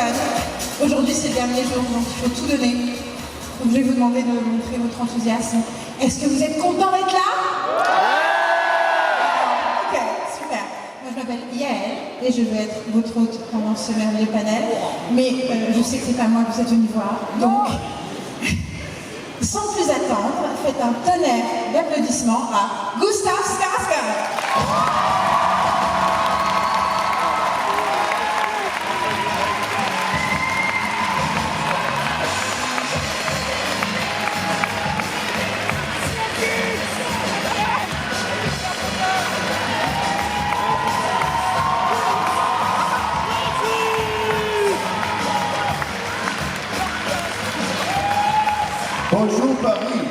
fun. Aujourd'hui, c'est le dernier jour, donc il faut tout donner. Donc je vais vous demander de montrer votre enthousiasme. Est-ce que vous êtes content d'être là? Ok, super. Moi, je m'appelle Yael et je vais être votre hôte pendant ce merveilleux panel. Mais je sais que c'est pas moi que vous êtes venu voir, donc sans plus attendre, faites un tonnerre d'applaudissements à Gustav Skarsgård. Bonjour Paris.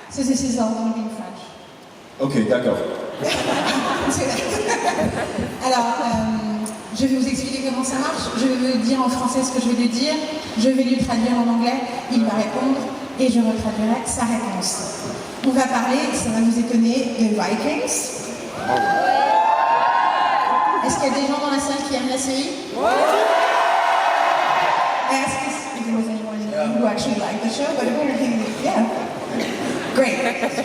So this is all going to be in French. Ok, d'accord. Alors, je vais vous expliquer comment ça marche. Je vais vous dire en français ce que je vais lui dire. Je vais lui traduire en anglais. Il va répondre et je retraduirai sa réponse. On va parler, ça va vous étonner, de Vikings. Est-ce qu'il y a des gens dans la salle qui aiment la série? Ask if there was anyone who actually liked the show, but yeah. Great,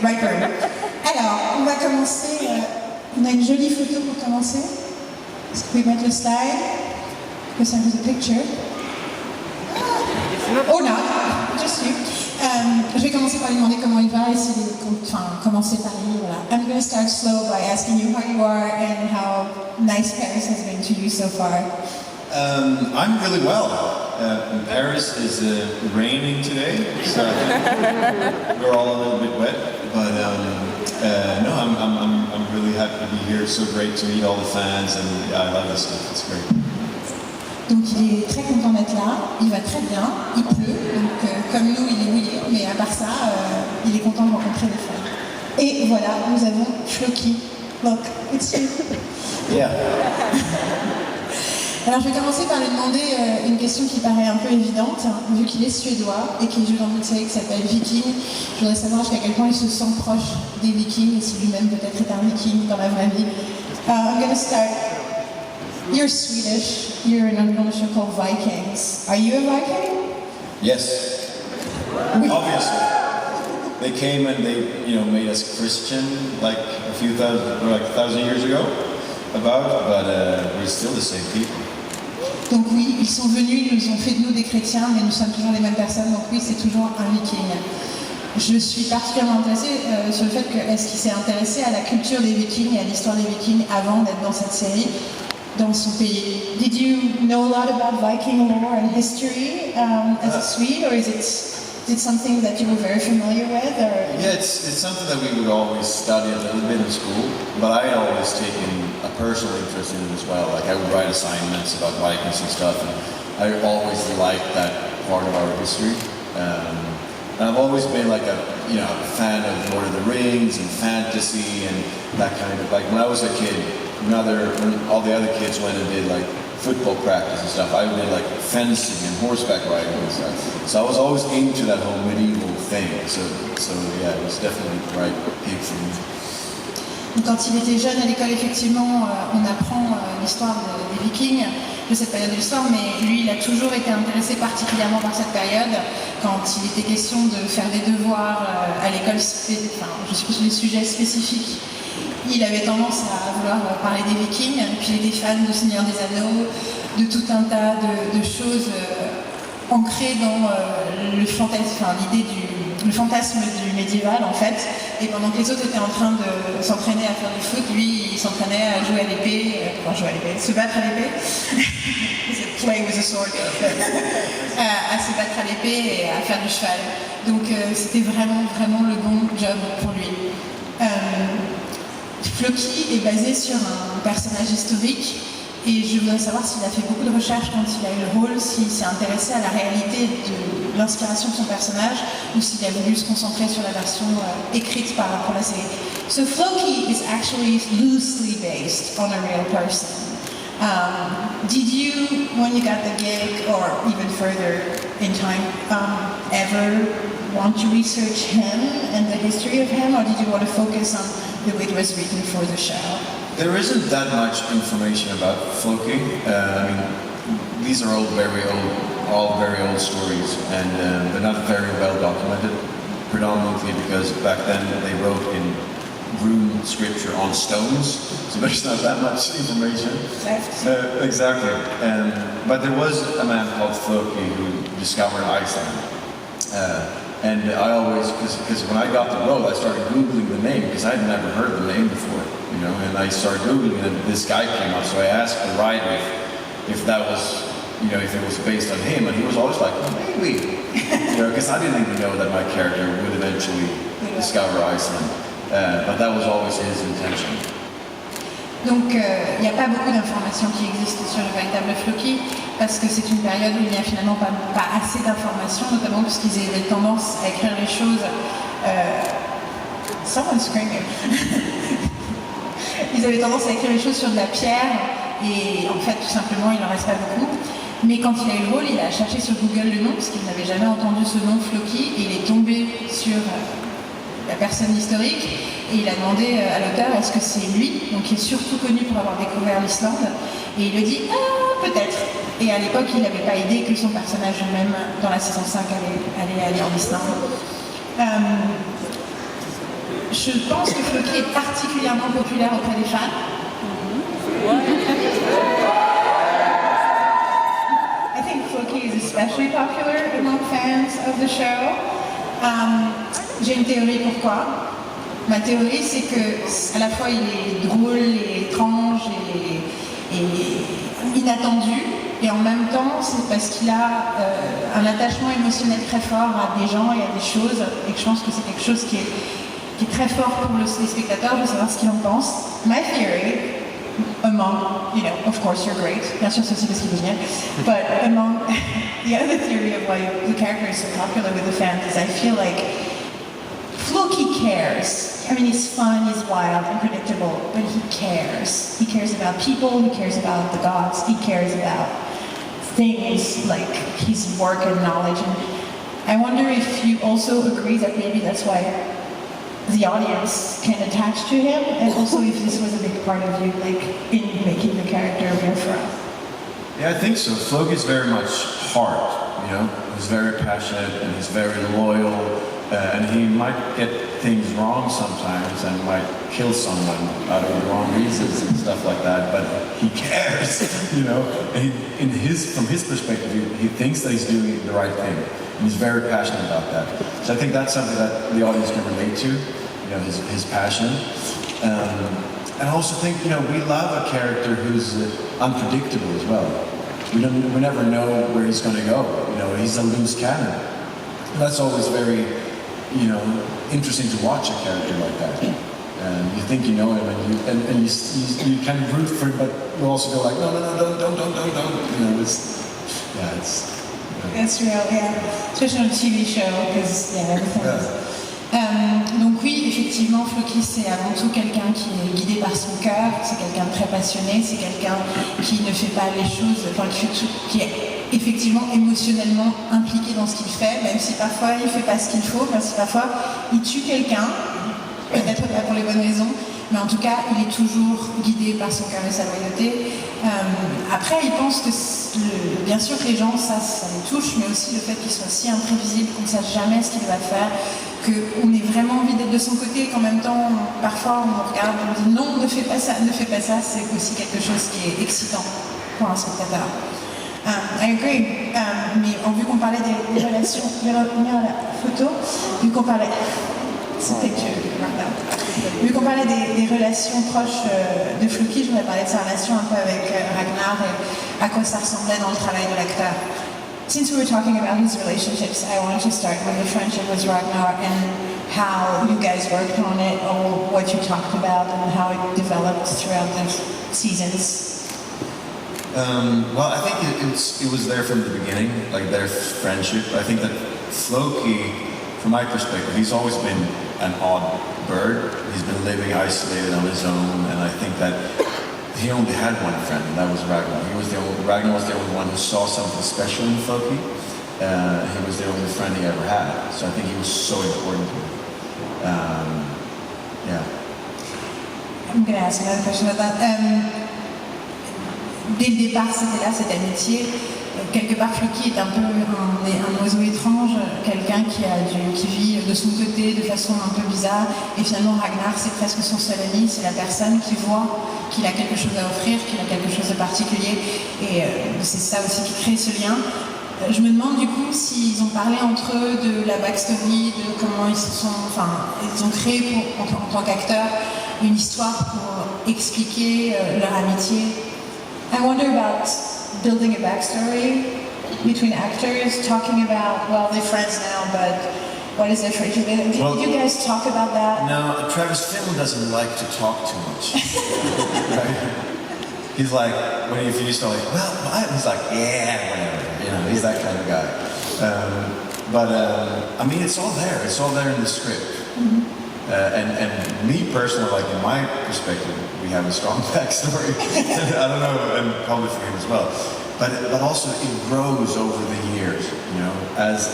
right room. Alors, on va commencer. On a une jolie photo pour commencer. Est-ce que vous pouvez mettre le slide? Because I have a picture. Oh non, just you. Je vais commencer par lui demander comment il va et comment c'est Paris. Voilà. I'm going to start slow by asking you how you are and how nice Paris has been to you so far. I'm really well. In Paris is raining today, so we're all a little bit wet. But no, I'm really happy to be here. It's so great to meet all the fans, and I love this stuff. It's great. Donc il est très content d'être là. Il va très bien. Il pleut, donc comme nous, il est mouillé. Mais à part ça, il est content de rencontrer les fans. Et voilà, nous avons Floki. Look, it's you. Yeah. Alors je vais commencer par lui demander une question qui paraît un peu évidente, vu qu'il est suédois et qu'il joue dans une série qui s'appelle Viking. Je voudrais savoir jusqu'à quel point il se sent proche des Vikings et si lui-même peut-être est un Viking dans la vraie vie. I'm gonna start. You're Swedish. You're in a show called Vikings. Are you a Viking? Yes. Obviously. They came and they, made us Christian like a thousand years ago. But we're still the same people. Donc oui, ils sont venus, ils nous ont fait de nous des chrétiens, mais nous sommes toujours les mêmes personnes, donc oui, c'est toujours un viking. Je suis particulièrement intéressée sur le fait que est-ce qu'il s'est intéressé à la culture des vikings et à l'histoire des vikings avant d'être dans cette série, dans son pays. Did you know a lot about Viking lore and history as a Swede, or is it something that you were very familiar with? Or? Yeah, it's something that we would always study a little bit in school, but I had always taken a personal interest in it as well. Like I would write assignments about Vikings and stuff, and I always liked that part of our history. And I've always been like a fan of Lord of the Rings and fantasy and that kind of, like when I was a kid, when all the other kids went and did like football practice and stuff, I did like fencing and horseback riding and stuff. So I was always into that whole medieval thing. So yeah, it was definitely the right gig for me. Donc, quand il était jeune à l'école, effectivement, on apprend l'histoire des Vikings, de cette période de l'histoire, mais lui, il a toujours été intéressé particulièrement par cette période. Quand il était question de faire des devoirs à l'école, je suis sur des sujets spécifiques, il avait tendance à vouloir parler des Vikings, puis il était fan de Seigneur des Anneaux, de tout un tas de choses ancrées dans le fantasme du médiéval en fait. Et pendant que les autres étaient en train de s'entraîner à faire du foot, lui il s'entraînait à jouer à l'épée, se battre à l'épée. Play with a sword. À se battre à l'épée et à faire du cheval. Donc c'était vraiment le bon job pour lui. Floki est basé sur un personnage historique et je voudrais savoir s'il a fait beaucoup de recherches quand il a eu le rôle, s'il s'est intéressé à la réalité de l'inspiration de son personnage ou s'il a voulu se concentrer sur la version écrite pour la série. So Floki is actually loosely based on a real person. Did you, when you got the gig or even further in time, ever want to research him and the history of him, or did you want to focus on the way it was written for the show? There isn't that much information about Floki. I mean, these are all very old stories, and they're not very well documented. Predominantly because back then they wrote in rune scripture on stones, so there's not that much information. Exactly. But there was a man called Floki who discovered Iceland. And I always, because when I got the role, I started Googling the name, because I had never heard the name before, you know, and I started Googling and this guy came up, so I asked the writer if that was, you know, if it was based on him, and he was always like, well, maybe, you know, because I didn't even know that my character would eventually discover Iceland, but that was always his intention. Donc il n'y a pas beaucoup d'informations qui existent sur le véritable Floki, parce que c'est une période où il n'y a finalement pas assez d'informations, notamment puisqu'ils avaient tendance à écrire les choses... Someone's screaming. Ils avaient tendance à écrire les choses sur de la pierre, et en fait tout simplement il n'en reste pas beaucoup. Mais quand il a eu le rôle, il a cherché sur Google le nom, parce qu'il n'avait jamais entendu ce nom Floki, et il est tombé sur la personne historique, et il a demandé à l'auteur est-ce que c'est lui, donc il est surtout connu pour avoir découvert l'Islande, et il lui dit ah peut-être. Et à l'époque il n'avait pas idée que son personnage même dans la saison 5 allait aller en Islande. Je pense que Floki est particulièrement populaire auprès des fans. I think Floki is especially popular among fans of the show. J'ai une théorie pourquoi. Ma théorie, c'est que à la fois il est drôle et étrange et inattendu, et en même temps c'est parce qu'il a un attachement émotionnel très fort à des gens et à des choses, et que je pense que c'est quelque chose qui est très fort pour les spectateurs. Je veux savoir ce qu'ils en pensent. My theory, among, you know, of course you're great, bien sûr c'est aussi parce qu'il est génial, but among the other theory of why the character is so popular with the fans is I feel like Floki cares. I mean, he's fun, he's wild, unpredictable, but he cares. He cares about people, he cares about the gods, he cares about things like his work and knowledge. And I wonder if you also agree that maybe that's why the audience can attach to him, and also if this was a big part of you, like, in making the character real for us. Yeah, I think so. Floki is very much heart, you know. He's very passionate and he's very loyal, and he might get things wrong sometimes and might kill someone out of the wrong reasons and stuff like that, but he cares, you know. And from his perspective, he thinks that he's doing the right thing, and he's very passionate about that. So I think that's something that the audience can relate to, you know, his passion. And I also think, you know, we love a character who's unpredictable as well. We never know where he's going to go. You know, he's a loose cannon. And that's always very, you know, interesting to watch a character like that. And you think you know him, and you kind of root for him, but you also go like, no, don't. You know, it's. That's real, yeah. Especially on a TV show, because everything is. Donc oui, effectivement, Floki, c'est avant tout quelqu'un qui est guidé par son cœur, c'est quelqu'un de très passionné, c'est quelqu'un qui ne fait pas les choses, enfin qui est effectivement émotionnellement impliqué dans ce qu'il fait, même si parfois il ne fait pas ce qu'il faut, même si parfois il tue quelqu'un, peut-être pas pour les bonnes raisons, mais en tout cas, il est toujours guidé par son cœur et sa loyauté. Après, il pense que, bien sûr que les gens, ça les touche, mais aussi le fait qu'il soit si imprévisible, qu'on ne sache jamais ce qu'il va faire, qu'on ait vraiment envie d'être de son côté, qu'en même temps, parfois, on regarde et on dit non, ne fais pas ça, c'est aussi quelque chose qui est excitant pour un spectateur. I agree. Mais vu qu'on parlait des relations, je vais revenir à la photo, vu qu'on parlait... Vu qu'on parlait des relations proches de Floki, je voudrais parler de sa relation un peu avec Ragnar et à quoi ça ressemblait dans le travail de l'acteur. Since we were talking about his relationships, I wanted to start with the friendship with Ragnar and how you guys worked on it, or what you talked about, and how it developed throughout the seasons. Well, I think it was there from the beginning, like their friendship. I think that Floki, from my perspective, he's always been an odd bird. He's been living isolated on his own, and I think that he only had one friend, and that was Ragnar. Ragnar was the only one who saw something special in Floki. He was the only friend he ever had, so I think he was so important to him. Yeah. I'm going to ask another question about that. Dès le départ, c'était là, cette amitié. Quelque part, Floki est un peu un oiseau étrange, quelqu'un qui vit de son côté de façon un peu bizarre. Et finalement, Ragnar, c'est presque son seul ami, c'est la personne qui voit qu'il a quelque chose à offrir, qu'il a quelque chose de particulier. Et c'est ça aussi qui crée ce lien. Je me demande du coup s'ils ont parlé entre eux de la backstory, de comment ils ont créé en tant qu'acteurs une histoire pour expliquer leur amitié. I wonder about building a backstory between actors, talking about, well, they're friends now, but what is their friendship? Did you guys talk about that? No, Travis Fimmel doesn't like to talk too much. Right? He's like, if you start like, well, what? He's like, yeah, whatever. You know, he's that kind of guy. I mean, it's all there. It's all there in the script. Mm-hmm. And me personally, like in my perspective, we have a strong backstory. I don't know, and probably for him as well. But also it grows over the years. You know, as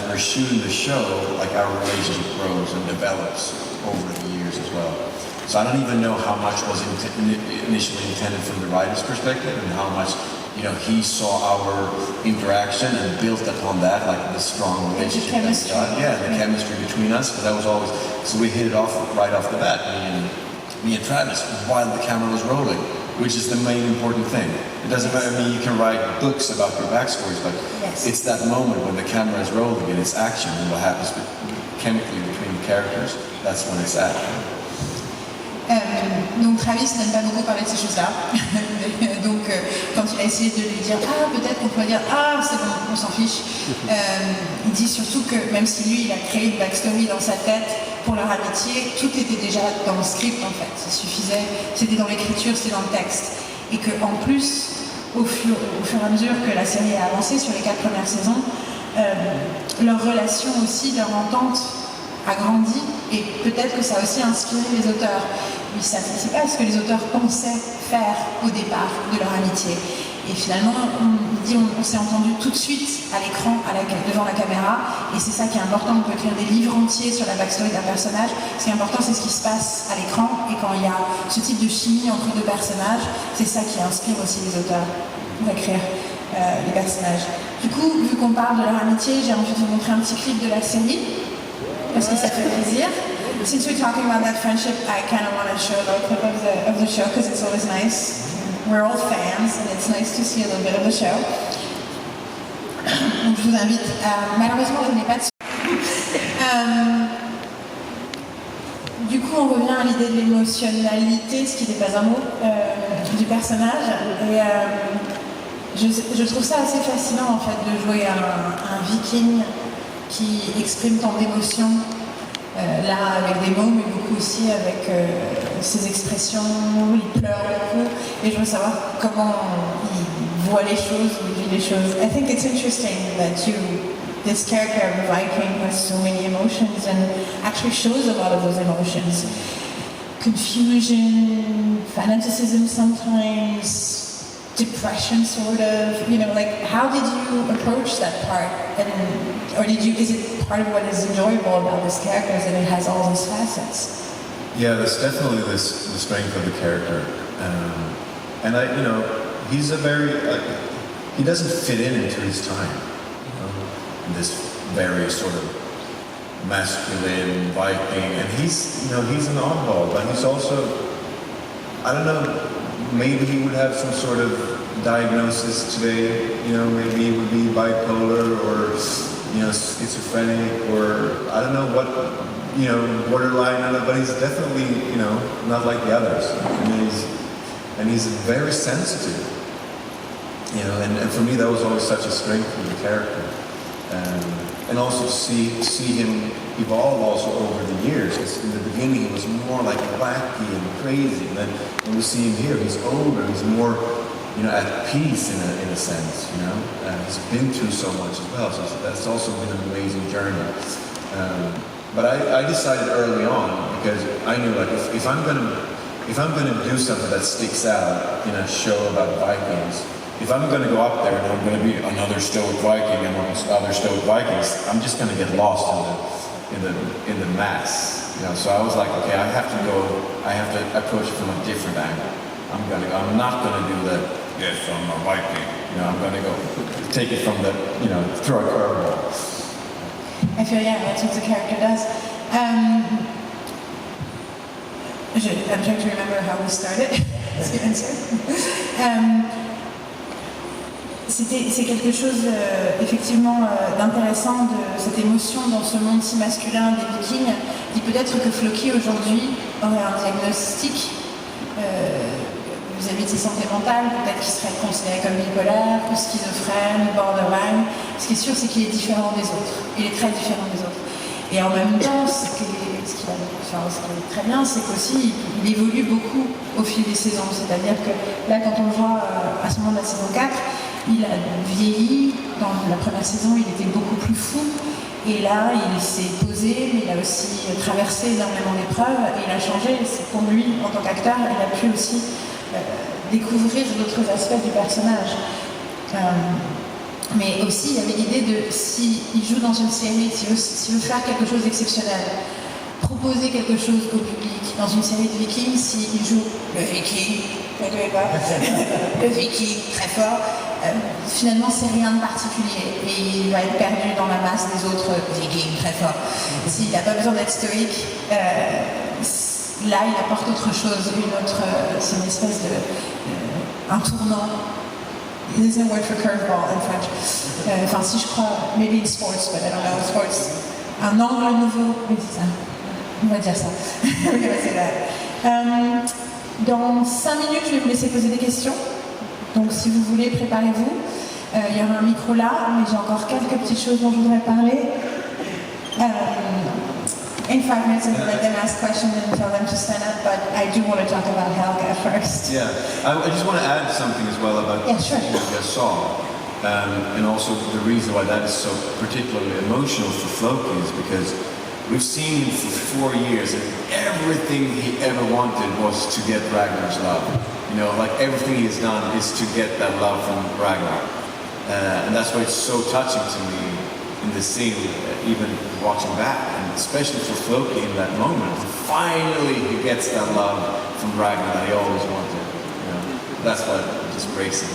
we're shooting the show, like our relationship grows and develops over the years as well. So I don't even know how much was initially intended from the writer's perspective, and how much, you know, he saw our interaction and built upon that, like the strong relationship that we got. Yeah, the chemistry between us, because that was always, so we hit it off right off the bat, me and Travis, while the camera was rolling, which is the main important thing. It doesn't matter, I mean, you can write books about your backstories, but it's that moment when the camera is rolling and it's action and what happens chemically between the characters, that's when it's at. Donc Travis n'aime pas beaucoup parler de ces choses-là. Donc quand il a essayé de lui dire ah peut-être qu'on pourrait dire ah c'est bon on s'en fiche, il dit surtout que même si lui il a créé une backstory dans sa tête pour leur amitié, tout était déjà dans le script en fait. Ça suffisait, c'était dans l'écriture, c'était dans le texte. Et qu'en plus, au fur et à mesure que la série a avancé sur les 4 premières saisons, leur relation aussi, leur entente a grandi et peut-être que ça a aussi inspiré les auteurs. Mais ça c'est pas ce que les auteurs pensaient faire au départ de leur amitié. Et finalement, on s'est entendu tout de suite à l'écran, devant la caméra, et c'est ça qui est important. On peut écrire des livres entiers sur la backstory d'un personnage. Ce qui est important, c'est ce qui se passe à l'écran, et quand il y a ce type de chimie entre deux personnages, c'est ça qui inspire aussi les auteurs pour écrire les personnages. Du coup, vu qu'on parle de leur amitié, j'ai envie de vous montrer un petit clip de la série, parce que ça fait plaisir. Since we're talking about that friendship, I kind of want to show a clip of the show because it's always nice. We're all fans and it's nice to see a little bit of the show. Donc je vous invite. Malheureusement, je n'ai pas de du coup, on revient à l'idée de l'émotionnalité, ce qui n'est pas un mot, du personnage. Et je trouve ça assez fascinant en fait de jouer un viking qui exprime tant d'émotions. Là avec des mots mais beaucoup aussi avec ses expressions, il pleure beaucoup et je veux savoir comment il voit les choses, il vit les choses. I think it's interesting that this character of Viking has so many emotions and actually shows a lot of those emotions. Confusion, fanaticism sometimes, depression sort of, you know, like how did you approach that part? Or is it part of what is enjoyable about this character is that it has all these facets? Yeah, there's definitely the strength of the character. And he's a very, he doesn't fit into his time. In this very sort of masculine Viking, and he's an oddball, but he's also, I don't know, maybe he would have some sort of diagnosis today, maybe he would be bipolar or, schizophrenic or I don't know what, borderline, I don't know, but he's definitely, not like the others. And he's very sensitive, and for me that was always such a strength of the character. And also to see him evolve also over the years. Because in the beginning he was more like wacky and crazy, and then when we see him here, he's older, he's more, at peace in a sense, He's been through so much as well, so that's also been an amazing journey. But I decided early on, because I knew like if I'm gonna do something that sticks out in a show about Vikings, if I'm going to go up there and I'm going to be another stoic Viking amongst other stoic Vikings, I'm just going to get lost in the mass. You know, so I was like, okay, I have to approach it from a different angle. I'm not gonna do the, yes, I'm a Viking. You know, I'm gonna go take it from the, you know, throw a curveball. I feel, yeah, that's what the character does. I'm trying to remember how we started. C'est quelque chose effectivement d'intéressant de cette émotion dans ce monde si masculin des Vikings. Dit peut-être que Floki aujourd'hui aurait un diagnostic vis-à-vis de sa santé mentale, peut-être qu'il serait considéré comme bipolaire, schizophrène, borderline. Ce qui est sûr, c'est qu'il est différent des autres. Il est très différent des autres. Et en même temps, ce qui est très bien, c'est qu'aussi il évolue beaucoup au fil des saisons. C'est-à-dire que là, quand on le voit à ce moment de la saison 4, il a vieilli. Dans la première saison, il était beaucoup plus fou. Et là, il s'est posé, mais il a aussi traversé énormément d'épreuves et il a changé. C'est pour lui, en tant qu'acteur, il a pu aussi découvrir d'autres aspects du personnage. Mais aussi, il y avait l'idée de, s'il joue dans une série, s'il veut faire quelque chose d'exceptionnel, proposer quelque chose au public, dans une série de Vikings, s'il joue le Viking, le Viking très fort, finalement, c'est rien de particulier et il va être perdu dans la masse des autres Vikings très forts. S'il n'a pas besoin d'être stoïque, là, il apporte autre chose, c'est une espèce un tournant. There's a word for curveball in French. Enfin, si je crois, maybe in sports, but I don't know, sports. Un angle nouveau, oui, c'est ça. On va dire ça. Oui, c'est vrai. Dans 5 minutes, je vais vous laisser poser des questions. Donc, si vous voulez, préparez-vous. Il y aura un micro là, mais j'ai encore quelques petites choses dont je voudrais parler. In 5 minutes, I'm going to let them ask questions and tell them to stand up, but I do want to talk about Helga first. Yeah, I just want to add something as well about sure. Helga song, and also the reason why that is so particularly emotional for Floki is because we've seen him for 4 years, and everything he ever wanted was to get Ragnar's love. You know, like everything he's done is to get that love from Ragnar, and that's why it's so touching to me in the scene, even watching back, and especially for Floki in that moment. Finally, he gets that love from Ragnar that he always wanted. You know, that's what just breaks him.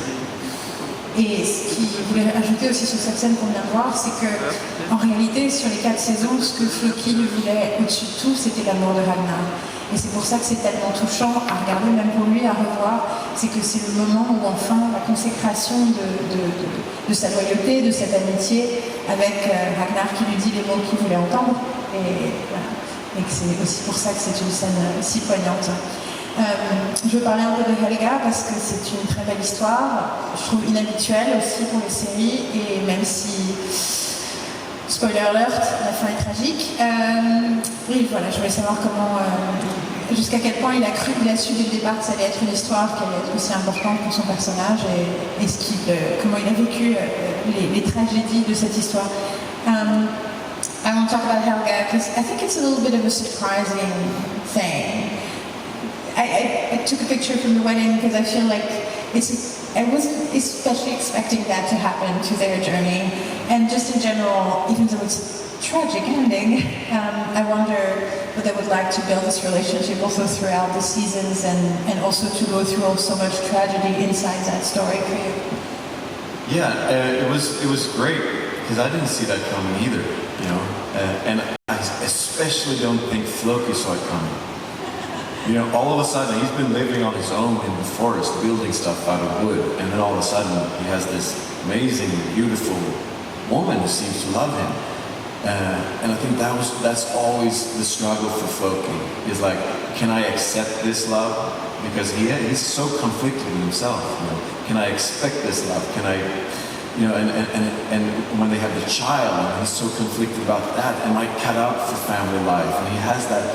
Et ce qu'il voulait ajouter aussi sur cette scène qu'on vient de voir, c'est que, en réalité, sur les 4 saisons, ce que Floki ne voulait au-dessus de tout, c'était l'amour de Ragnar. Et c'est pour ça que c'est tellement touchant à regarder, même pour lui, à revoir. C'est que c'est le moment où, enfin, la consécration de sa loyauté, de cette amitié, avec Ragnar qui lui dit les mots qu'il voulait entendre. Et voilà. Et que c'est aussi pour ça que c'est une scène si poignante. Je veux parler un peu de Helga parce que c'est une très belle histoire, je trouve inhabituelle aussi pour les séries, et même si, spoiler alert, la fin est tragique. Oui, voilà, je voulais savoir jusqu'à quel point il a su dès le départ que ça allait être une histoire qui allait être aussi importante pour son personnage et comment il a vécu les tragédies de cette histoire. I want to talk about Helga because I think it's a little bit of a surprising thing. I took a picture from the wedding because I feel like I wasn't especially expecting that to happen to their journey. And just in general, even though it's a tragic ending, I wonder what they would like to build this relationship also throughout the seasons and also to go through so much tragedy inside that story for you. Yeah, it was great because I didn't see that coming either, you know, and I especially don't think Floki saw it coming. You know, all of a sudden, he's been living on his own in the forest, building stuff out of wood, and then all of a sudden, he has this amazing, beautiful woman who seems to love him. And I think that's always the struggle for Floki, is like, can I accept this love? Because he's so conflicted with himself, you know. Can I expect this love? Can I, you know, and when they have the child, and he's so conflicted about that, am I cut out for family life? And he has that,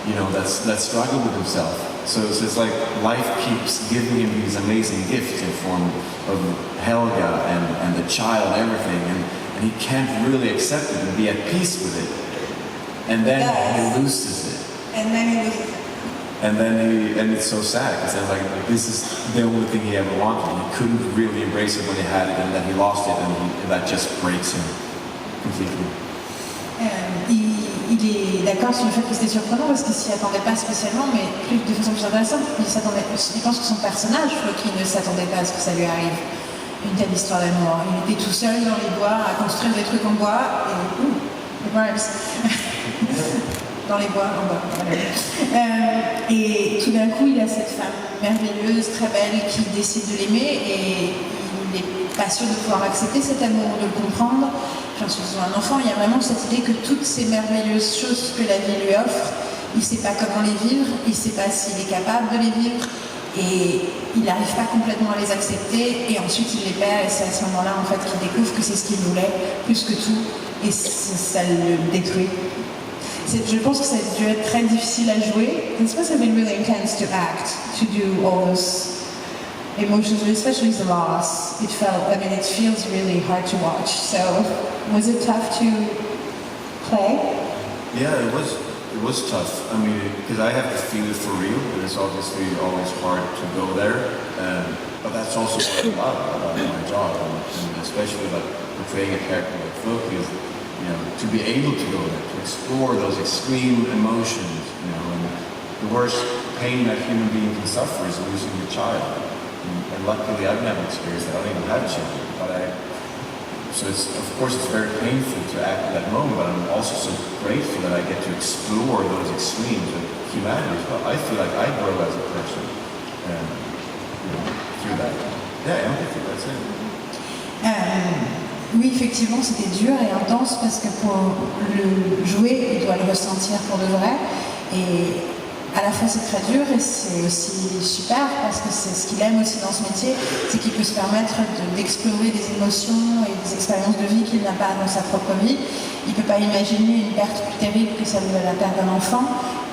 you know, that struggle with himself. So it's like life keeps giving him these amazing gifts in form of Helga and the child and everything, and he can't really accept it and be at peace with it. And then he loses it. And then he loses it. And it's so sad because it's like this is the only thing he ever wanted. He couldn't really embrace it when he had it, and then he lost it, and that just breaks him completely. Il il est d'accord sur le fait que c'était surprenant parce qu'il s'y attendait pas spécialement, mais de façon plus intéressante, il pense que son personnage, Floki, ne s'attendait pas à ce que ça lui arrive. Une telle histoire d'amour. Il était tout seul dans les bois à construire des trucs en bois et les vibes. Dans les bois en bois. Et tout d'un coup, il a cette femme merveilleuse, très belle, qui décide de l'aimer et il n'est pas sûr de pouvoir accepter cet amour, de le comprendre. J'en suis un enfant, il y a vraiment cette idée que toutes ces merveilleuses choses que la vie lui offre, il ne sait pas comment les vivre, il ne sait pas s'il est capable de les vivre. Et il n'arrive pas complètement à les accepter et ensuite il les perd et c'est à ce moment-là en fait qu'il découvre que c'est ce qu'il voulait plus que tout et ça le détruit. Je pense que ça a dû être très difficile à jouer. It must have been really intense to act, to do all those emotions, especially the loss. It feels really hard to watch. So, was it tough to play? Yeah, it was tough. I mean, because I have to feel it for real, and it's obviously always hard to go there. But that's also what I love about my job, and especially about portraying a character like Floki, is to be able to go there, to explore those extreme emotions, and the worst pain that human being can suffer is losing your child. And luckily, I've never experienced that. I don't even have children, so of course it's very painful to act at that moment, but I'm also so grateful that I get to explore those extremes of humanity as well. I feel like I grow as a person through that. Yeah, empathy, that's it. Oui, effectivement, c'était dur et intense parce que pour le jouer, il doit le ressentir pour de vrai. Et à la fois, c'est très dur et c'est aussi super parce que c'est ce qu'il aime aussi dans ce métier, c'est qu'il peut se permettre d'explorer des émotions et des expériences de vie qu'il n'a pas dans sa propre vie. Il ne peut pas imaginer une perte plus terrible que celle de la perte d'un enfant.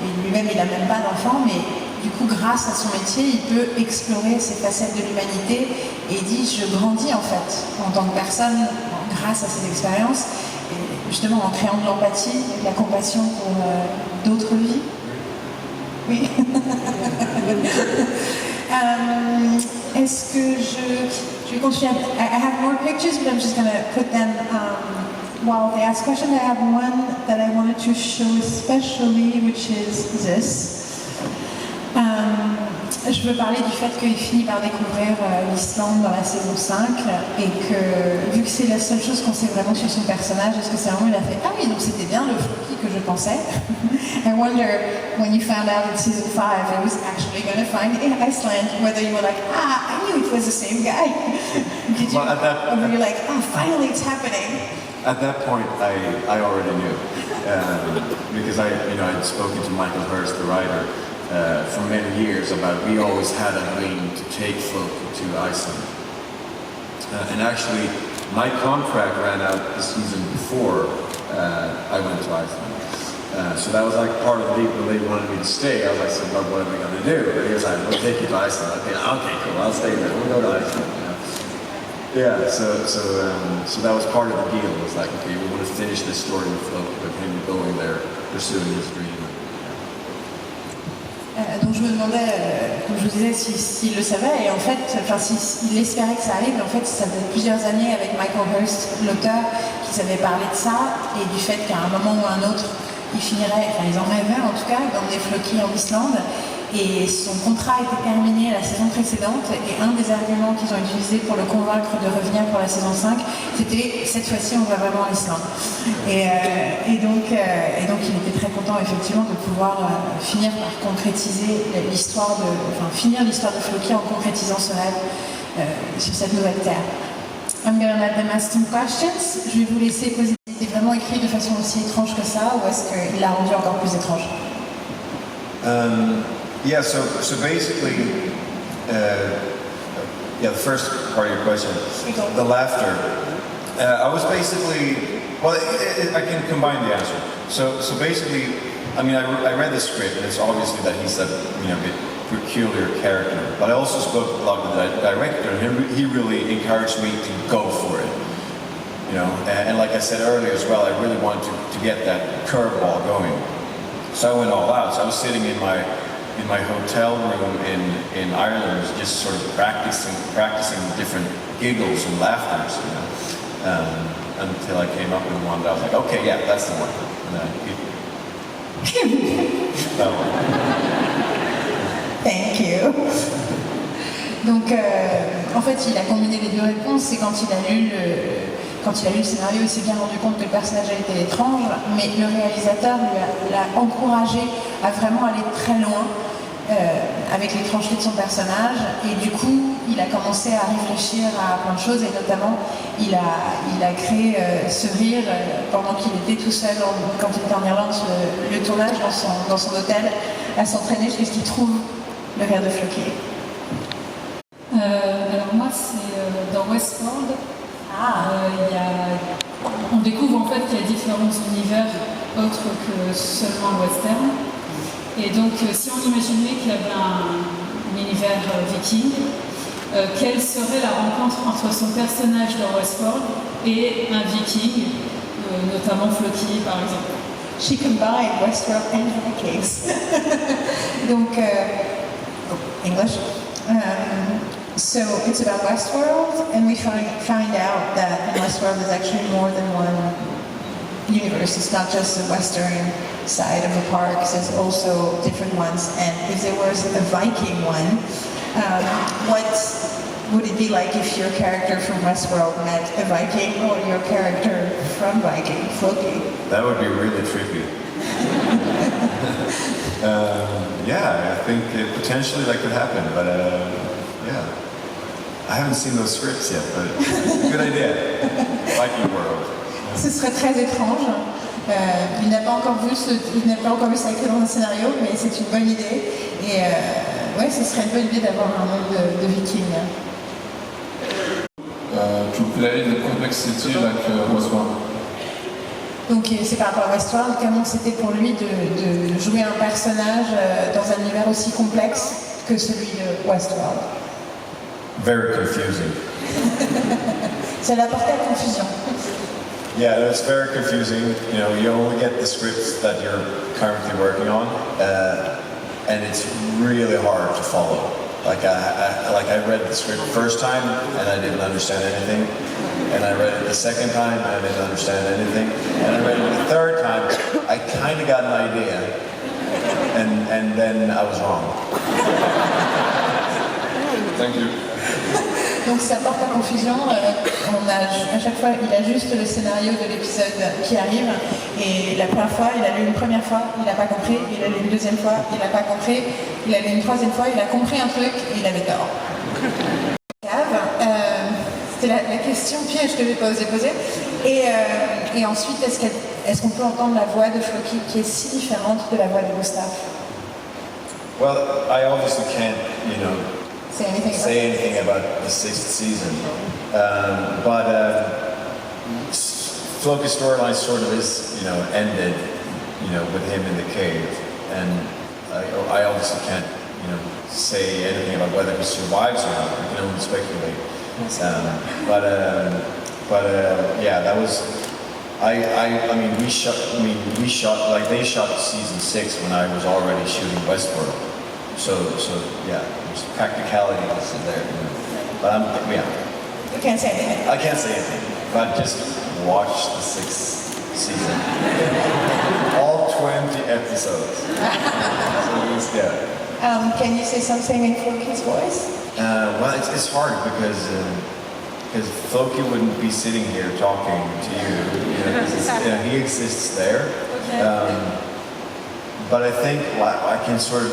Et lui-même, il n'a même pas d'enfant, mais du coup, grâce à son métier, il peut explorer ces facettes de l'humanité et il dit, je grandis en fait, en tant que personne, grâce à ces expériences, et justement en créant de l'empathie et de la compassion pour d'autres vies. Oui. Est-ce que je vais continuer? I have more pictures, but I'm just going to put them while they ask questions. I have one that I wanted to show especially, which is this. Je veux parler du fait qu'il finit par découvrir l'Islande dans la saison 5 et que, vu que c'est la seule chose qu'on sait vraiment sur son personnage, est-ce que c'est vraiment il a fait « Ah oui, donc c'était bien le Floki que je pensais ». I wonder, when you found out in season 5 it was actually going to find in Iceland, whether you were like, I knew it was the same guy. Did you? Well, or were you like, finally it's happening? At that point, I already knew. Because I'd spoken to Michael Hurst, the writer, for many years about we always had a dream to take Floki to Iceland. And actually, my contract ran out the season before I went to Iceland. So that was like part of the deal when they wanted me to stay. I was like, so what are we going to do? And he was like, we'll take you to Iceland. Okay, cool, I'll stay there. We'll go to Iceland. Yeah, so that was part of the deal. It was like, okay, we want to finish this story with Floki, with him going there, pursuing his dream. Donc je me demandais, comme je vous disais, s'il le savait, et en fait, s'il espérait que ça arrive, en fait, ça faisait plusieurs années avec Michael Hurst, l'auteur, qu'ils avaient parlé de ça, et du fait qu'à un moment ou un autre, ils en rêvaient en tout cas, d'emmener Floki en Islande, et son contrat était terminé à la saison précédente, et un des arguments qu'ils ont utilisé pour le convaincre de revenir pour la saison 5, c'était cette fois-ci on va vraiment en Islande. Et donc il était très content effectivement de pouvoir finir par concrétiser finir l'histoire de Floki en concrétisant ce rêve sur cette nouvelle terre. I'm gonna let them ask some questions. Je vais vous laisser poser. C'était vraiment écrit de façon aussi étrange que ça, ou est-ce qu'il l'a rendu encore plus étrange? Yeah, so basically, the first part of your question, the laughter. I was basically, I can combine the answer. So basically, I mean, I read the script, and it's obviously that he's a bit peculiar character. But I also spoke to a lot of the director, and he really encouraged me to go for it. And like I said earlier as well, I really wanted to get that curveball going. So I went all out. So I was sitting in my hotel room in Ireland, just sort of practicing different giggles and laughters, until I came up with one that I was like, okay, yeah, that's the one. And No. Thank you. Donc, en fait, il a combiné les deux réponses. C'est quand il a lu le scénario, il s'est bien rendu compte que le personnage était étrange, mais le réalisateur l'a encouragé à vraiment aller très loin avec l'étrangeté de son personnage. Et du coup, il a commencé à réfléchir à plein de choses, et notamment, il a créé ce rire pendant qu'il était tout seul, quand il était en Irlande, sur le tournage, dans son hôtel, à s'entraîner jusqu'à ce qu'il trouve le rire de Floki. Alors moi, c'est dans Westworld. On découvre en fait qu'il y a différents univers autres que seulement le western. Et donc, si on imaginait qu'il y avait un univers viking, quelle serait la rencontre entre son personnage dans Westworld et un viking, notamment Floki par exemple? She combined Westworld and Vikings. Donc, English. So it's about Westworld, and we find out that in Westworld there's actually more than one universe. It's not just the western side of the parks, there's also different ones. And if there was a Viking one, what would it be like if your character from Westworld met a Viking, or your character from Viking, Floki? That would be really trippy. Yeah, I think potentially that could happen, but yeah. I haven't seen those scripts yet, but good idea. Viking World. Ce serait très étrange. Il n'a pas encore vu ça écrit dans un scénario, mais c'est une bonne idée. Et ouais, ce serait une bonne idée d'avoir un monde de vikings. To play the complexity like Westworld. Donc c'est par rapport à Westworld, comment c'était pour lui de jouer un personnage dans un univers aussi complexe que celui de Westworld. Very confusing. Ça l'a porté à confusion. Yeah, it's very confusing. You know, you only get the scripts that you're currently working on, and it's really hard to follow. Like I read the script the first time and I didn't understand anything, and I read it the second time and I didn't understand anything, and I read it the third time. I kind of got an idea, and then I was wrong. Thank you. Donc ça porte à confusion. À chaque fois, il a juste le scénario de l'épisode qui arrive. Et la première fois, il a lu une première fois, il n'a pas compris. Il a lu une deuxième fois, il n'a pas compris. Il a lu une troisième fois, il a compris un truc et il avait tort. C'était la question piège que je n'ai pas osé poser. Et ensuite, est-ce qu'on peut entendre la voix de Floki qui est si différente de la voix de Gustave? Well, I obviously can't, Say anything about the sixth season, but Floki's storyline sort of is, ended, with him in the cave, and I obviously can't, say anything about whether he survives or not. I can only speculate. Yeah, that was. I mean, we shot like they shot season 6 when I was already shooting Westworld. So yeah, there's practicalities in there. But yeah. You can't say anything. I can't say anything, but just watch the 6th season. All 20 episodes. So yeah. Can you say something in Floki's voice? Well, it's hard because Floki wouldn't be sitting here talking to you. He exists there. Okay. But I think I can sort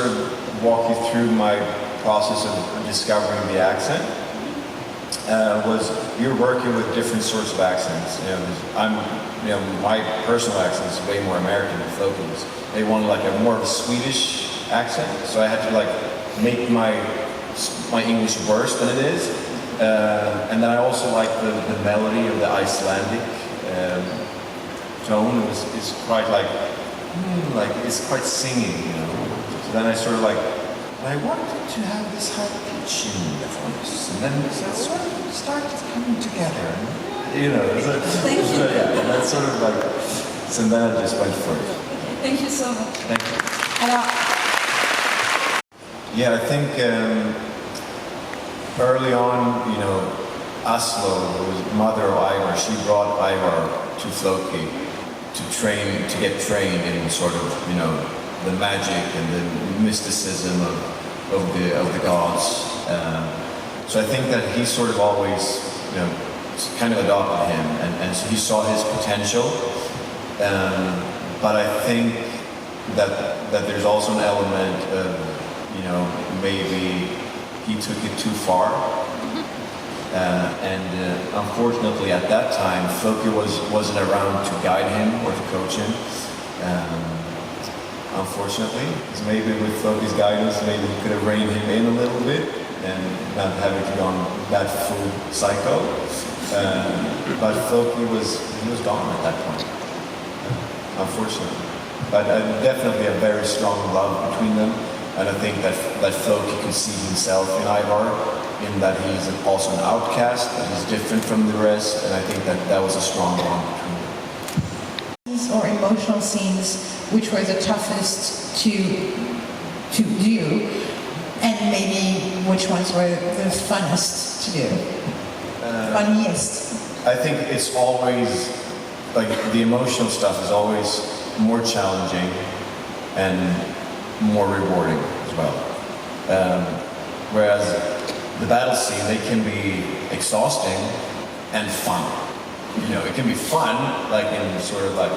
of walk you through my process of discovering the accent. You're working with different sorts of accents. My personal accent is way more American than Floki's. They wanted like a more of a Swedish accent, so I had to make my English worse than it is. And then I also like the melody of the Icelandic tone. It's quite like it's quite singing, So then I sort of I wanted to have this high pitch in the voice, and then it sort of started coming together. That's sort of so then I just went for it. Thank you so much. Thank you. Alors, Yeah, I think early on, Aslo, who was mother of Ivar, she brought Ivar to Floki to get trained in sort of, you know, the magic and the mysticism of the gods. So I think that he sort of always, you know, kind of adopted him, and so he saw his potential. But I think that there's also an element of, you know, maybe he took it too far. Unfortunately, at that time, Floki wasn't around to guide him or to coach him. Unfortunately, because maybe with Floki's guidance, maybe he could have reined him in a little bit and not having to go on that full cycle. But Floki was gone at that point, unfortunately. But definitely a very strong love between them, and I think that Floki could see himself in Ivar, in that he's also an outcast, that he's different from the rest, and I think that was a strong bond between them. Or emotional scenes which were the toughest to do, and maybe which ones were the funnest to do? Funniest? I think it's always, like, the emotional stuff is always more challenging and more rewarding as well. Whereas the battle scene, they can be exhausting and fun. You know, it can be fun, like in sort of like,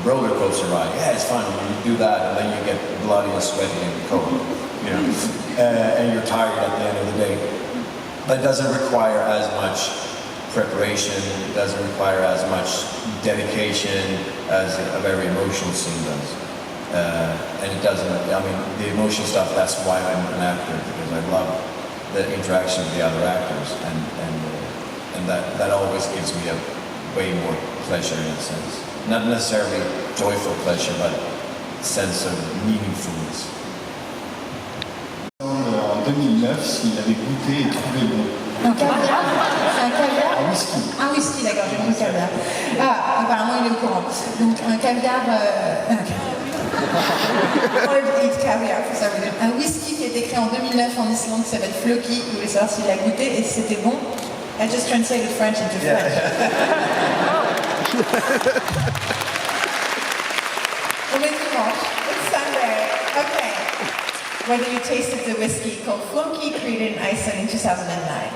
roller coaster ride. Yeah, it's fun. You do that, and then you get bloody and sweaty and cold, you know, and you're tired at the end of the day. But it doesn't require as much preparation. It doesn't require as much dedication as a very emotional scene does. And it doesn't. I mean, the emotional stuff. That's why I'm an actor, because I love the interaction with the other actors, and that always gives me a way more pleasure in a sense. Not necessarily joyful pleasure, but sense of meaningfulness. En 2009, s'il avait goûté et trouvé bon. Un caviar? C'est un caviar? Un whisky. Un whisky, d'accord, j'ai compris caviar. Ah, apparemment il est au courant. Donc un caviar... Un whisky qui a été créé en 2009 en Islande qui s'appelle Floki. Je voulais savoir s'il l'a goûté et si c'était bon. I just translated French into French. On est dimanche. It's Sunday. Okay. Whether you tasted the whiskey called Floki, created in Iceland in 2009.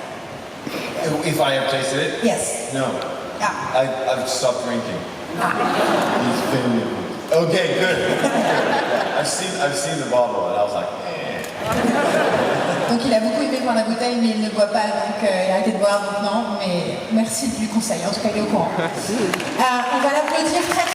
If I have tasted it? Yes. No. Ah. I've stopped drinking. He's very good. Okay, good. I've seen the bottle, and I was like, eh. Donc il a beaucoup aimé boire la bouteille, mais il ne boit pas, donc il a arrêté de boire maintenant. Mais merci du conseil, en tout cas il est au courant. On va l'applaudir très